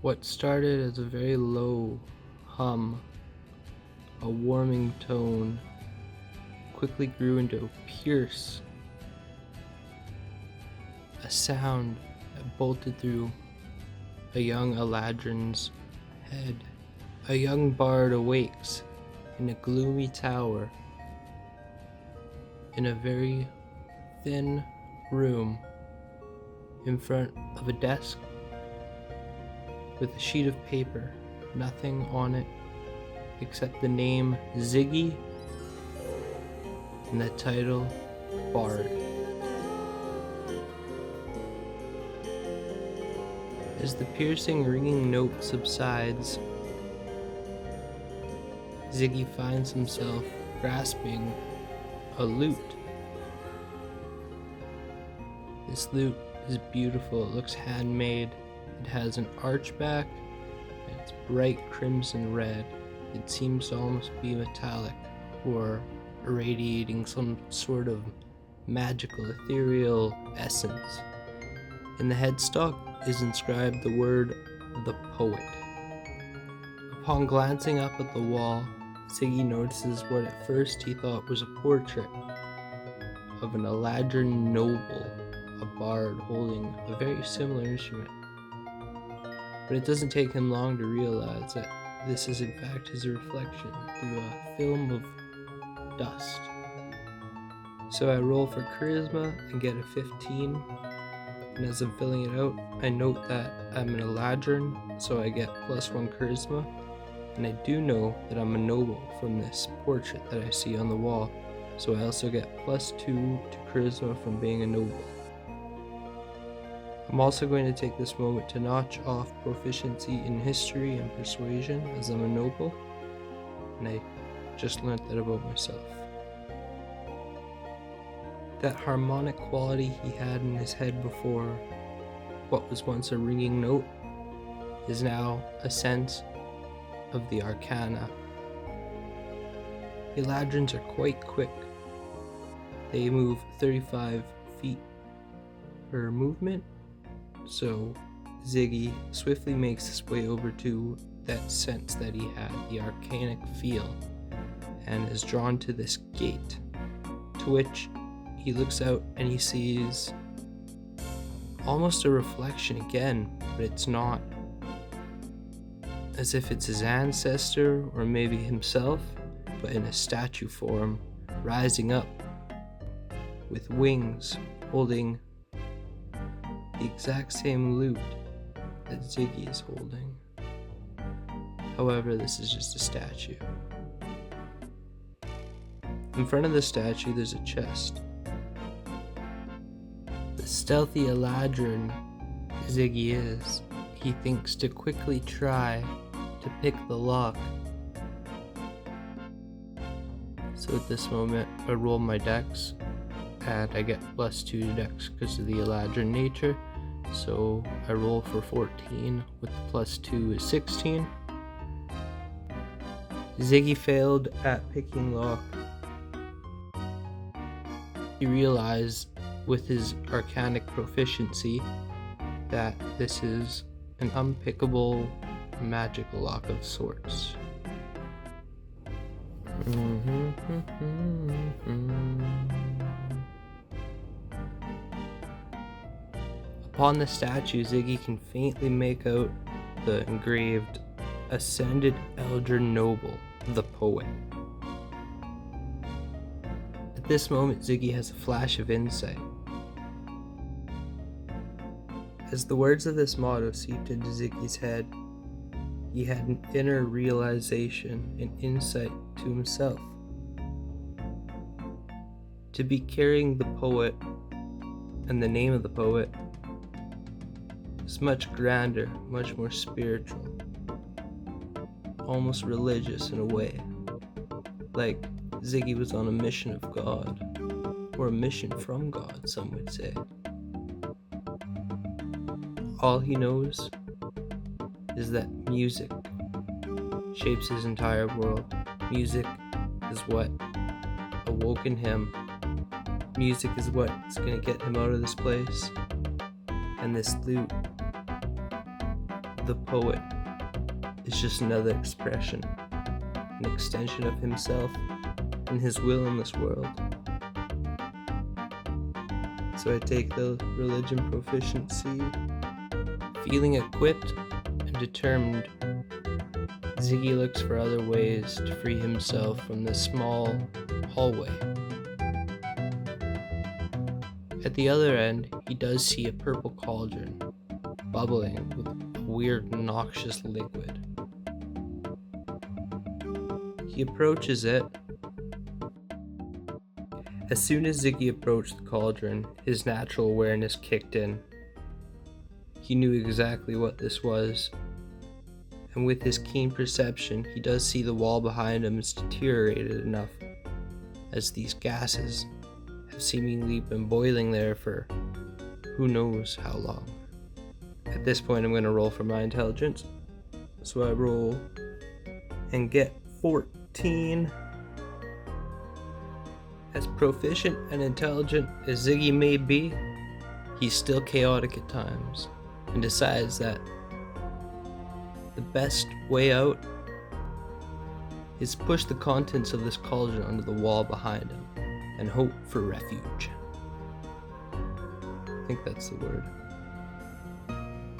What started as a very low hum, a warming tone, quickly grew into a pierce, a sound that bolted through a young Eladrin's head. A young bard awakes in a gloomy tower in a very thin room in front of a desk with a sheet of paper, nothing on it except the name Ziggy and the title Bard. As the piercing, ringing note subsides, Ziggy finds himself grasping a lute. This lute is beautiful, it looks handmade. It has an archback and it's bright crimson red. It seems to almost be metallic or irradiating some sort of magical, ethereal essence. In the headstock is inscribed the word, the poet. Upon glancing up at the wall, Ziggy notices what at first he thought was a portrait of an Eladrin noble, a bard holding a very similar instrument. But it doesn't take him long to realize that this is in fact his reflection through a film of dust. So I roll for charisma and get a 15, and as I'm filling it out, I note that I'm an Eladrin, so I get +1 charisma, and I do know that I'm a noble from this portrait that I see on the wall, so I also get +2 to charisma from being a noble. I'm also going to take this moment to notch off proficiency in history and persuasion as I'm a noble, and I just learned that about myself. That harmonic quality he had in his head before what was once a ringing note is now a sense of the arcana. Eladrins are quite quick. They move 35 feet per movement, so Ziggy swiftly makes his way over to that sense that he had, the arcanic feel, and is drawn to this gate, to which he looks out and he sees almost a reflection again, but it's not, as if it's his ancestor or maybe himself, but in a statue form, rising up with wings, holding the exact same lute that Ziggy is holding. However, this is just a statue. In front of the statue, there's a chest. The stealthy Eladrin Ziggy is, he thinks to quickly try to pick the lock. So at this moment, I roll my dex, and I get +2 to dex because of the Eladrin nature. So I roll for 14, with the +2 is 16. Ziggy failed at picking lock. He realized with his arcanic proficiency that this is an unpickable magical lock of sorts. Upon the statue, Ziggy can faintly make out the engraved Ascended Eladrin Noble, the poet. At this moment, Ziggy has a flash of insight. As the words of this motto seeped into Ziggy's head, he had an inner realization and insight to himself. To be carrying the poet and the name of the poet is much grander, much more spiritual, almost religious in a way, like Ziggy was on a mission of God, or a mission from God, some would say. All he knows is that music shapes his entire world. Music is what awoken him. Music is what's going to get him out of this place. And this lute The poet is just another expression, an extension of himself and his will in this world. So I take the religion proficiency. Feeling equipped and determined, Ziggy looks for other ways to free himself from this small hallway. At the other end, he does see a purple cauldron, bubbling with a weird, noxious liquid. He approaches it. As soon as Ziggy approached the cauldron, his natural awareness kicked in. He knew exactly what this was, and with his keen perception, he does see the wall behind him is deteriorated enough, as these gases have seemingly been boiling there for who knows how long. At this point, I'm going to roll for my intelligence. So I roll and get 14. As proficient and intelligent as Ziggy may be, he's still chaotic at times, and decides that the best way out is push the contents of this cauldron onto the wall behind him and hope for refuge. I think that's the word.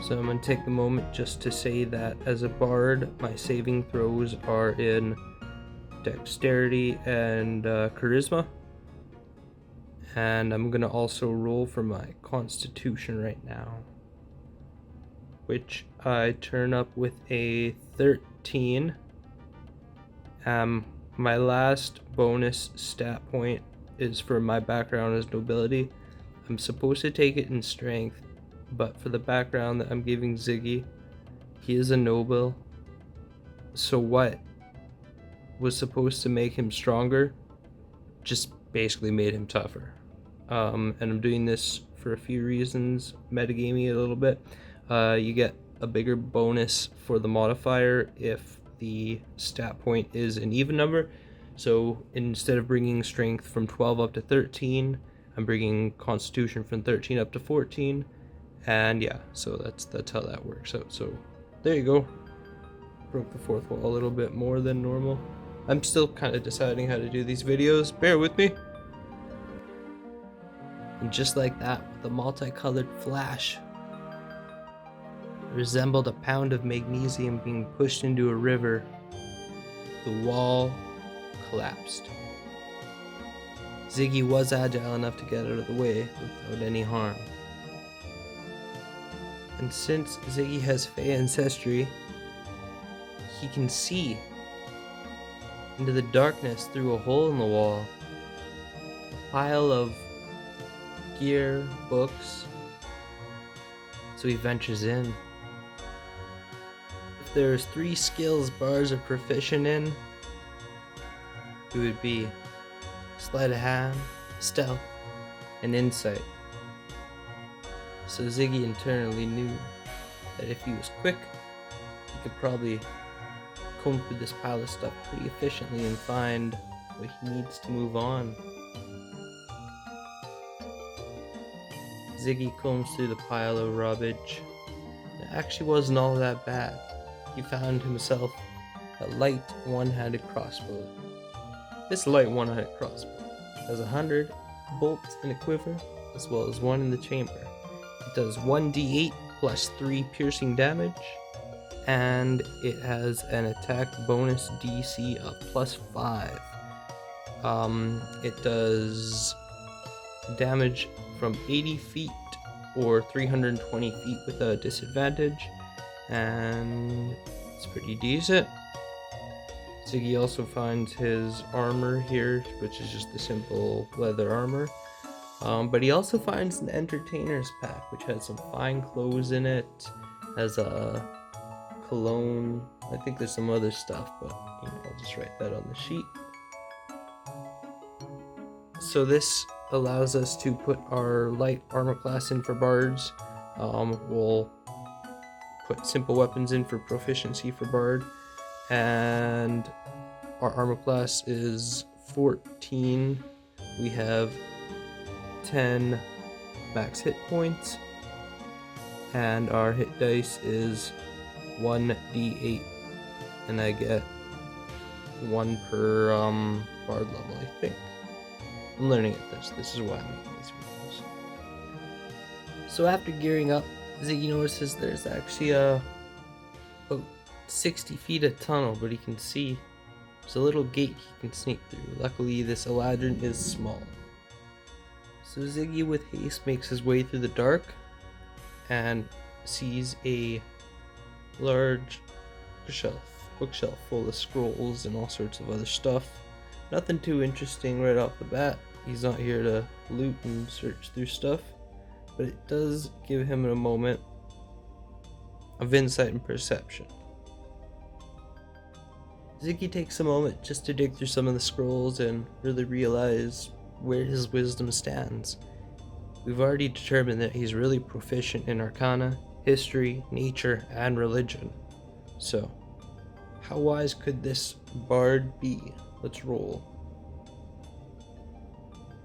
So I'm going to take the moment just to say that as a bard, my saving throws are in dexterity and charisma. And I'm going to also roll for my constitution right now, which I turn up with a 13. My last bonus stat point is for my background as nobility. I'm supposed to take it in strength, but for the background that I'm giving Ziggy, he is a noble. So what was supposed to make him stronger just basically made him tougher. And I'm doing this for a few reasons, metagaming it a little bit. You get a bigger bonus for the modifier if the stat point is an even number. So instead of bringing strength from 12 up to 13, I'm bringing constitution from 13 up to 14. And yeah, so that's how that works out. So there you go. Broke the fourth wall a little bit more than normal. I'm still kind of deciding how to do these videos. Bear with me. And just like that, with a multicolored flash, it resembled a pound of magnesium being pushed into a river. The wall collapsed. Ziggy was agile enough to get out of the way without any harm. And since Ziggy has Fey ancestry, he can see into the darkness through a hole in the wall. A pile of gear, books. So he ventures in. If there's 3 skills bards are proficient in, it would be sleight of hand, stealth, and insight. So Ziggy internally knew that if he was quick, he could probably comb through this pile of stuff pretty efficiently and find what he needs to move on. Ziggy combs through the pile of rubbish. It actually wasn't all that bad. He found himself a light one-handed crossbow. This light one-handed crossbow has 100 bolts in a quiver, as well as 1 in the chamber. It does 1d8 plus 3 piercing damage, and it has an attack bonus DC of plus 5. It does damage from 80 feet or 320 feet with a disadvantage, and it's pretty decent. Ziggy also finds his armor here, which is just the simple leather armor. But he also finds an entertainer's pack, which has some fine clothes in it, has a cologne. I think there's some other stuff, but I'll just write that on the sheet. So this allows us to put our light armor class in for bards. We'll put simple weapons in for proficiency for bard, and our armor class is 14. We have 10 max hit points, and our hit dice is 1d8, and I get 1 per bard level, I think. I'm learning at this. This is why I'm making these videos. So after gearing up, Ziggy notices there's actually about 60 feet of tunnel, but he can see there's a little gate he can sneak through. Luckily, this Eladrin is small. So Ziggy with haste makes his way through the dark and sees a large bookshelf full of scrolls and all sorts of other stuff. Nothing too interesting right off the bat. He's not here to loot and search through stuff, but it does give him a moment of insight and perception. Ziggy takes a moment just to dig through some of the scrolls and really realize where his wisdom stands. We've already determined that he's really proficient in arcana, history, nature, and religion. So, how wise could this bard be? Let's roll.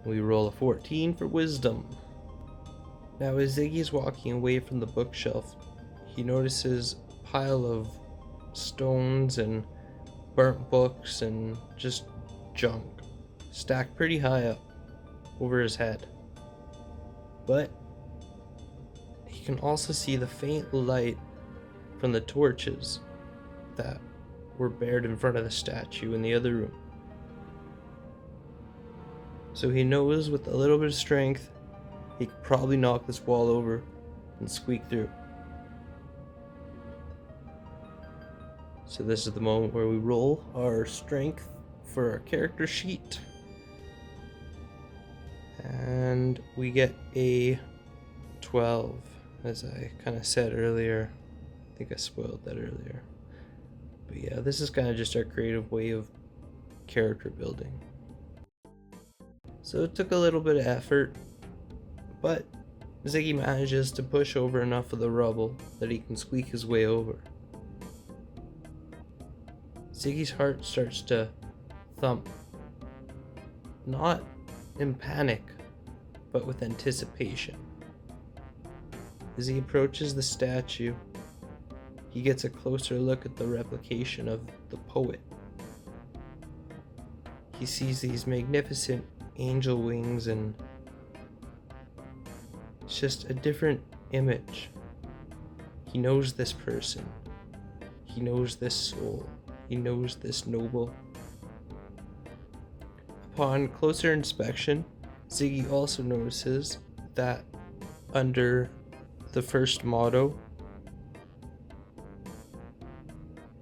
We roll a 14 for wisdom. Now as Ziggy's walking away from the bookshelf, he notices a pile of stones and burnt books and just junk stacked pretty high up over his head. But he can also see the faint light from the torches that were bared in front of the statue in the other room. So he knows with a little bit of strength, he could probably knock this wall over and squeak through. So this is the moment where we roll our strength for our character sheet. And we get a 12, as I kind of said earlier. I think I spoiled that earlier. But yeah, this is kind of just our creative way of character building. So it took a little bit of effort, but Ziggy manages to push over enough of the rubble that he can squeak his way over. Ziggy's heart starts to thump, not in panic, but with anticipation. As he approaches the statue, he gets a closer look at the replication of the poet. He sees these magnificent angel wings, and it's just a different image. He knows this person. He knows this soul. He knows this noble. Upon closer inspection, Ziggy also notices that under the first motto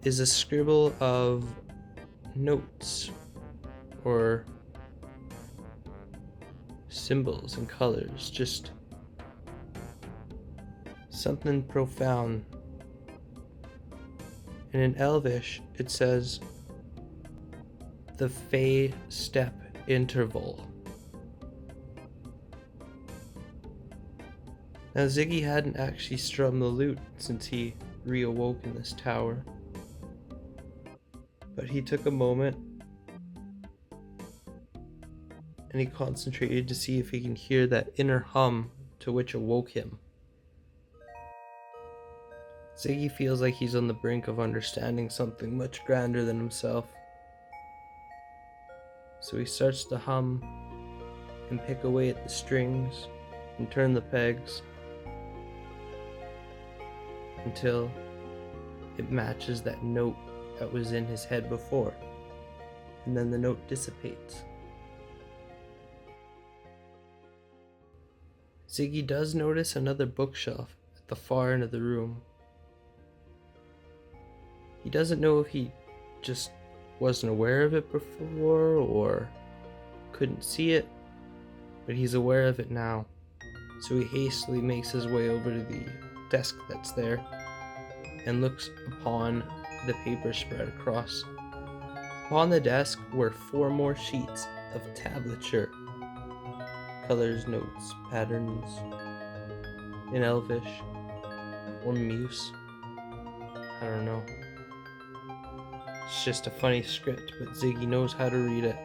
is a scribble of notes or symbols and colors, just something profound. And in Elvish, it says, the Fey Step Interval. Now Ziggy hadn't actually strummed the lute since he reawoke in this tower, but he took a moment and he concentrated to see if he can hear that inner hum to which awoke him. Ziggy feels like he's on the brink of understanding something much grander than himself. So he starts to hum and pick away at the strings and turn the pegs until it matches that note that was in his head before, and then the note dissipates. Ziggy does notice another bookshelf at the far end of the room. He doesn't know if he just wasn't aware of it before or couldn't see it, but he's aware of it now. So he hastily makes his way over to the desk that's there and looks upon the paper spread across. Upon the desk were 4 more sheets of tablature. Colors, notes, patterns in Elvish or Muse. I don't know. It's just a funny script, but Ziggy knows how to read it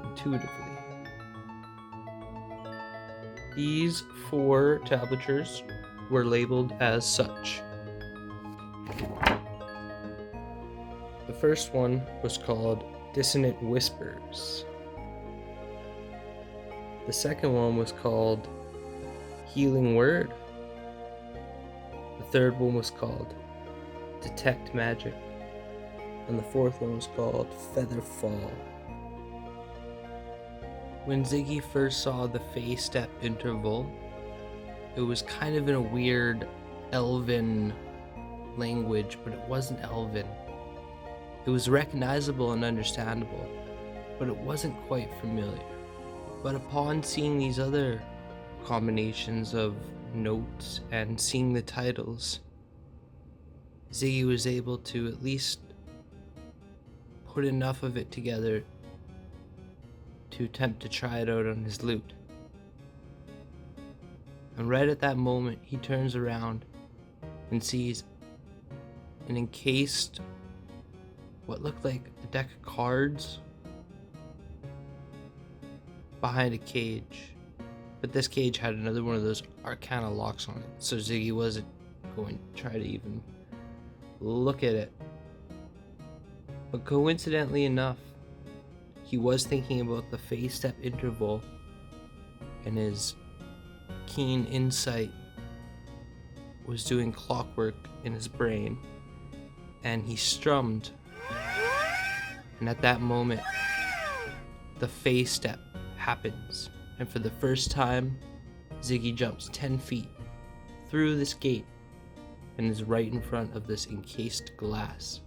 intuitively. These 4 tablatures were labeled as such. first one was called Dissonant Whispers. The second one was called Healing Word. The third one was called Detect Magic. And the fourth one was called Feather Fall. When Ziggy first saw the Fey Step interval, it was kind of in a weird elven language, but it wasn't elven. It was recognizable and understandable, but it wasn't quite familiar. But upon seeing these other combinations of notes and seeing the titles, Ziggy was able to at least put enough of it together to attempt to try it out on his lute. And right at that moment, he turns around and sees an encased, what looked like a deck of cards behind a cage. But this cage had another one of those arcana locks on it, so Ziggy wasn't going to try to even look at it. But coincidentally enough, he was thinking about the Fey Step interval, and his keen insight was doing clockwork in his brain, and he strummed. And at that moment, the Fey Step happens, and for the first time, Ziggy jumps 10 feet through this gate and is right in front of this encased glass.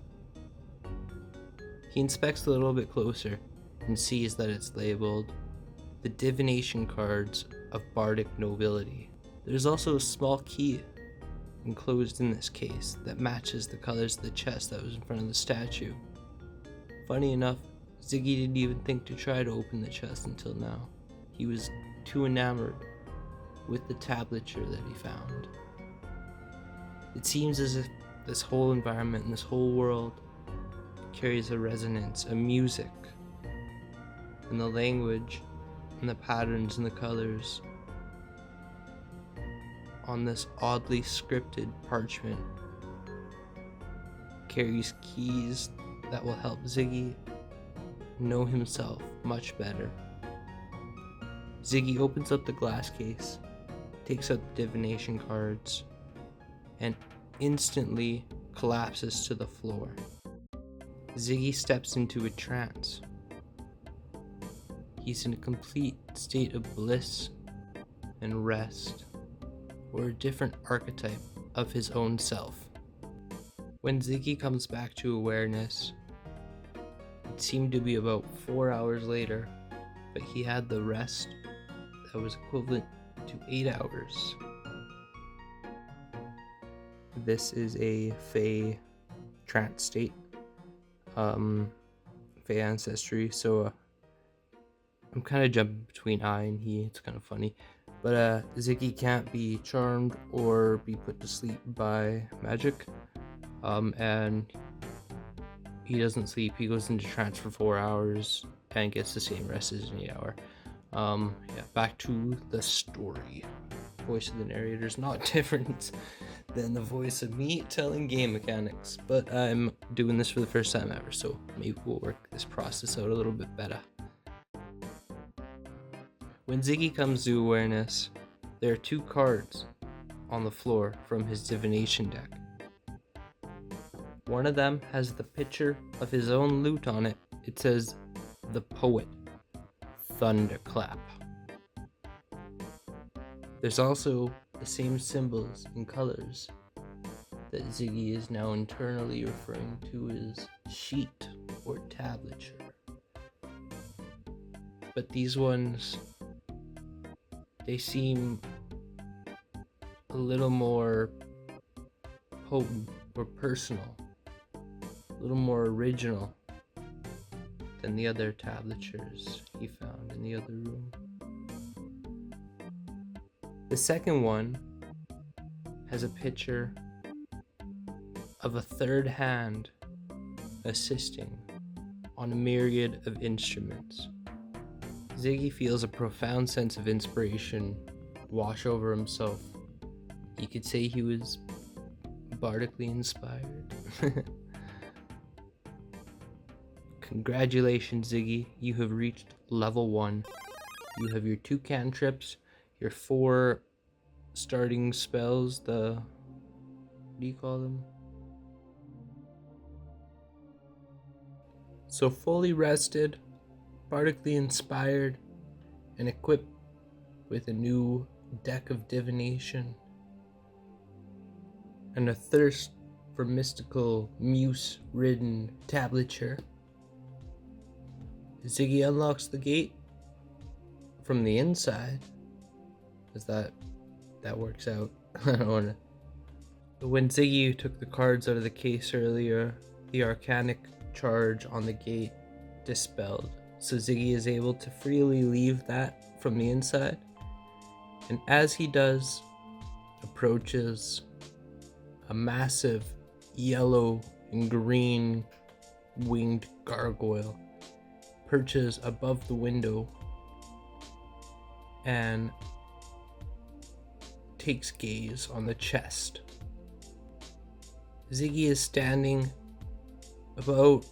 He inspects a little bit closer and sees that it's labeled the divination cards of bardic nobility. There's also a small key enclosed in this case that matches the colors of the chest that was in front of the statue. Funny enough, Ziggy didn't even think to try to open the chest until now. He was too enamored with the tablature that he found. It seems as if this whole environment and this whole world carries a resonance, a music, and the language and the patterns and the colors on this oddly scripted parchment carries keys that will help Ziggy know himself much better. Ziggy opens up the glass case, takes out the divination cards, and instantly collapses to the floor. Ziggy steps into a trance. He's in a complete state of bliss and rest, or a different archetype of his own self. When Ziggy comes back to awareness, it seemed to be about 4 hours later, but he had the rest that was equivalent to 8 hours. This is a Fey trance state, Fey ancestry, so I'm kind of jumping between I and he, it's kind of funny. But Ziggy can't be charmed or be put to sleep by magic, and he doesn't sleep. He goes into trance for 4 hours and gets the same rest as an 8 hour. Back to the story. Voice of the narrator is not different than the voice of me telling game mechanics, but I'm doing this for the first time ever, so maybe we'll work this process out a little bit better. When Ziggy comes to awareness, there are 2 cards on the floor from his divination deck. One of them has the picture of his own lute on it. It says, "The Poet, Thunderclap." There's also the same symbols and colors that Ziggy is now internally referring to as sheet or tablature. But these ones, they seem a little more potent or personal, a little more original than the other tablatures he found in the other room. The second one has a picture of a third hand assisting on a myriad of instruments. Ziggy feels a profound sense of inspiration wash over himself. You could say he was bardically inspired. Congratulations, Ziggy. You have reached level 1. You have your 2 cantrips, your 4 starting spells, what do you call them? So fully rested, bardically inspired, and equipped with a new deck of divination and a thirst for mystical, muse-ridden tablature, Ziggy unlocks the gate from the inside, as that works out. I don't wanna. But when Ziggy took the cards out of the case earlier, the arcanic charge on the gate dispelled, so Ziggy is able to freely leave that from the inside, and as he does, approaches a massive yellow and green winged gargoyle perches above the window and takes gaze on the chest. Ziggy is standing about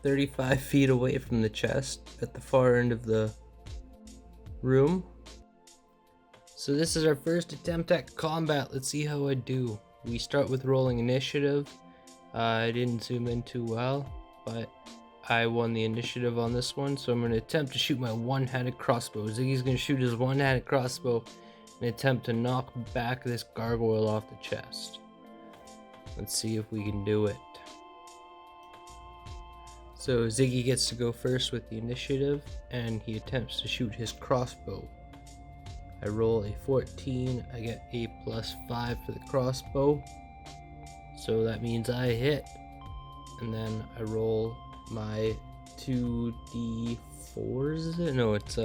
35 feet away from the chest at the far end of the room. So this is our first attempt at combat. Let's see how I do. We start with rolling initiative. I didn't zoom in too well, but I won the initiative on this one, so I'm going to attempt to shoot my one-handed crossbow. Ziggy's going to shoot his one-handed crossbow and attempt to knock back this gargoyle off the chest. Let's see if we can do it. So Ziggy gets to go first with the initiative, and he attempts to shoot his crossbow. I roll a 14, I get a +5 for the crossbow, so that means I hit. And then I roll my 2d4s, is it? No, it's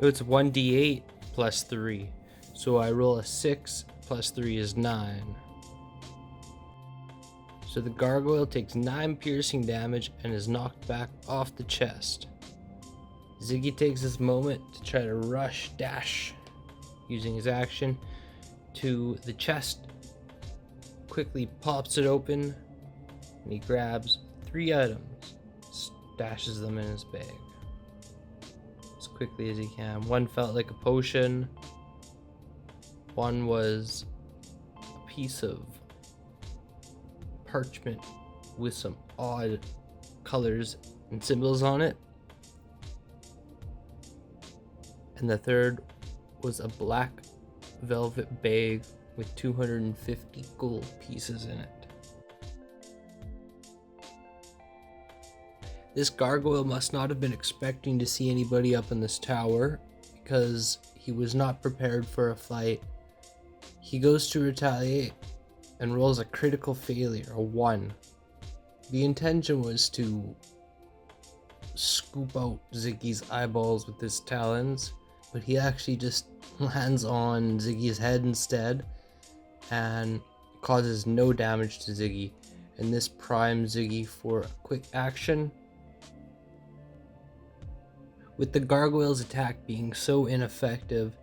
1d8 +3. So I roll a 6 +3 is 9. So the gargoyle takes 9 piercing damage and is knocked back off the chest. Ziggy takes this moment to try to dash, using his action, to the chest, quickly pops it open, and he grabs 3 items, stashes them in his bag as quickly as he can. One felt like a potion, one was a piece of parchment with some odd colors and symbols on it, and the third was a black velvet bag with 250 gold pieces in it. This gargoyle must not have been expecting to see anybody up in this tower, because he was not prepared for a fight. He goes to retaliate and rolls a critical failure, a 1. The intention was to scoop out Ziggy's eyeballs with his talons, but he actually just lands on Ziggy's head instead and causes no damage to Ziggy, and this primes Ziggy for a quick action. With the gargoyle's attack being so ineffective,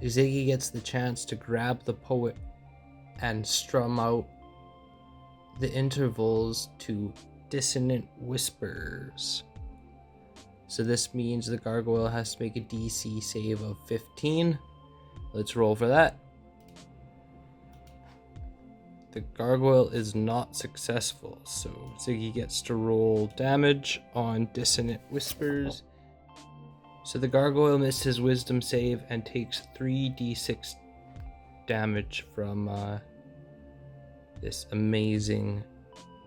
Ziggy gets the chance to grab the poet and strum out the intervals to dissonant whispers. So this means the gargoyle has to make a DC save of 15. Let's roll for that. The gargoyle is not successful, so Ziggy gets to roll damage on dissonant whispers. So the gargoyle missed his wisdom save and takes 3d6 damage from this amazing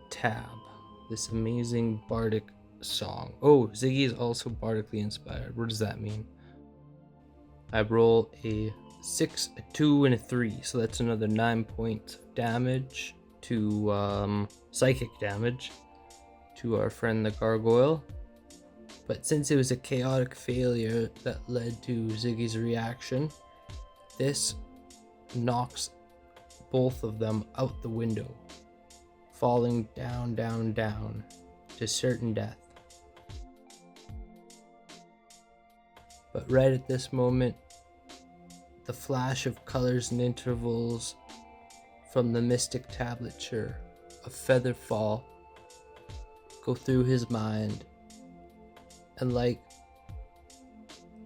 tab, this amazing bardic song. Oh, Ziggy is also bardically inspired. What does that mean? I roll a 6, a 2, and a 3, so that's another 9 points of damage to psychic damage to our friend the gargoyle. But since it was a chaotic failure that led to Ziggy's reaction, this knocks both of them out the window, falling down, down, down to certain death. But right at this moment, the flash of colors and intervals from the mystic tablature of Featherfall go through his mind, and like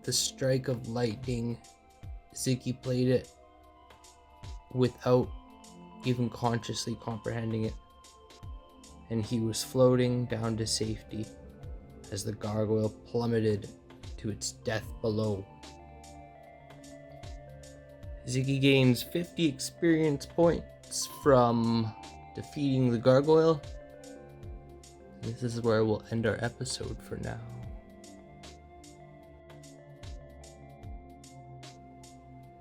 the strike of lightning, Ziggy played it without even consciously comprehending it, and he was floating down to safety as the gargoyle plummeted to its death below. Ziggy gains 50 experience points from defeating the gargoyle. This is where we'll end our episode for now.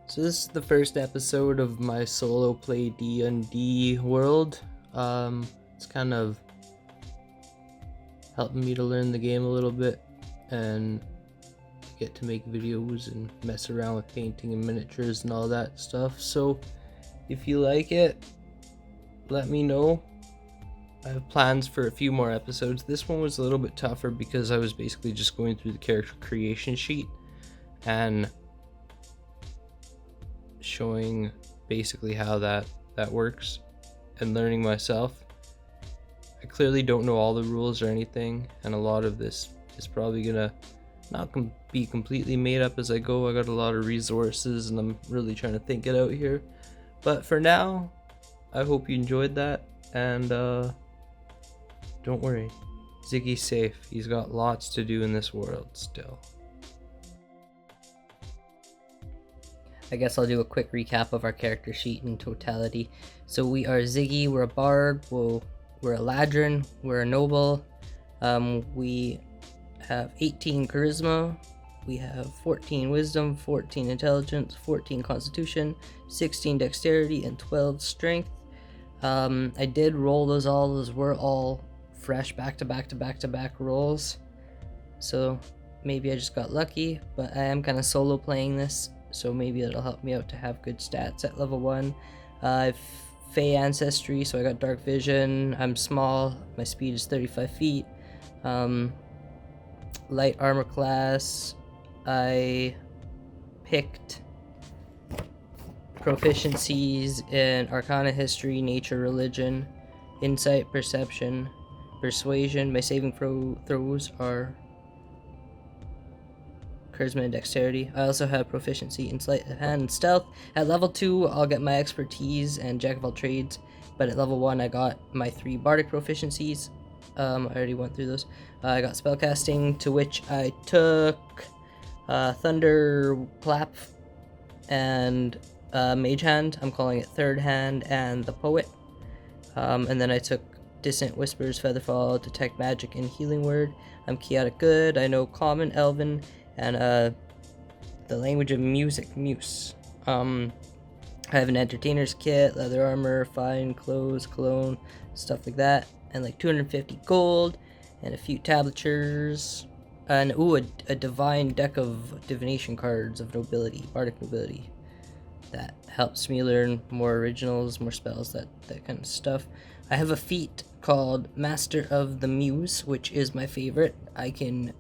So this is the first episode of my solo play D&D world. It's kind of helping me to learn the game a little bit and get to make videos and mess around with painting and miniatures and all that stuff. So if you like it, let me know. I have plans for a few more episodes. This one was a little bit tougher because I was basically just going through the character creation sheet and showing basically how that works and learning myself. I clearly don't know all the rules or anything, and a lot of this is probably gonna not be completely made up as I go. I got a lot of resources and I'm really trying to think it out here. But for now, I hope you enjoyed that, and don't worry, Ziggy's safe. He's got lots to do in this world still. I guess I'll do a quick recap of our character sheet in totality. So we are Ziggy, we're a bard, we're Eladrin, we're a noble. We have 18 charisma, we have 14 wisdom, 14 intelligence, 14 constitution, 16 dexterity, and 12 strength. I did roll those all. Those were all fresh back-to-back rolls. So maybe I just got lucky, but I am kind of solo playing this, so maybe it'll help me out to have good stats at level 1. I've Fey ancestry, so I got dark vision. I'm small, my speed is 35 feet. Light armor class, I picked proficiencies in Arcana, History, Nature, Religion, Insight, Perception, Persuasion. My saving throws are Charisma and Dexterity. I also have proficiency in Sleight of Hand and Stealth. At level 2, I'll get my Expertise and Jack of all trades, but at level 1, I got my 3 Bardic proficiencies. I already went through those. I got Spellcasting, to which I took Thunder Clap and Mage Hand. I'm calling it Third Hand and the Poet. And then I took Dissonant Whispers, Featherfall, Detect Magic, and Healing Word. I'm Chaotic Good. I know Common, Elven, and the language of music, Muse. I have an Entertainer's Kit, leather armor, fine clothes, cologne, stuff like that, and like 250 gold, and a few tablatures, and a divine deck of divination cards of nobility, bardic nobility. That helps me learn more originals, more spells, that kind of stuff. I have a feat called Master of the Muse, which is my favorite. I can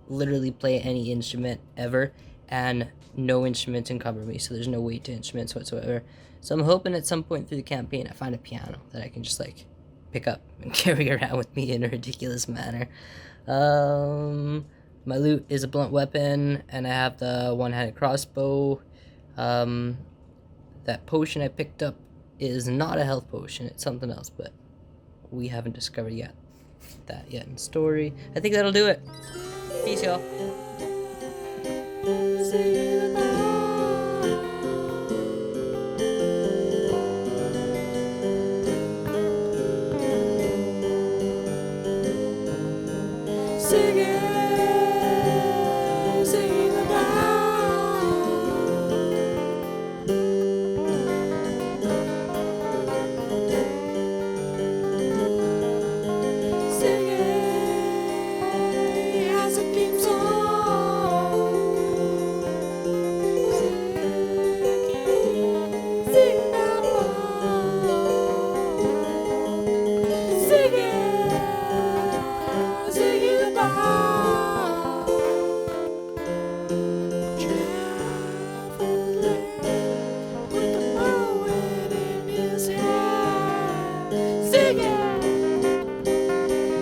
literally play any instrument ever, and no instruments encumber me, so there's no weight to instruments whatsoever. So I'm hoping at some point through the campaign I find a piano that I can just like pick up and carry around with me in a ridiculous manner. My lute is a blunt weapon, and I have the one-handed crossbow. That potion I picked up is not a health potion, it's something else, but we haven't discovered that yet in story. I think that'll do it. Peace, y'all.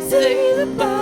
Ziggy, goodbye.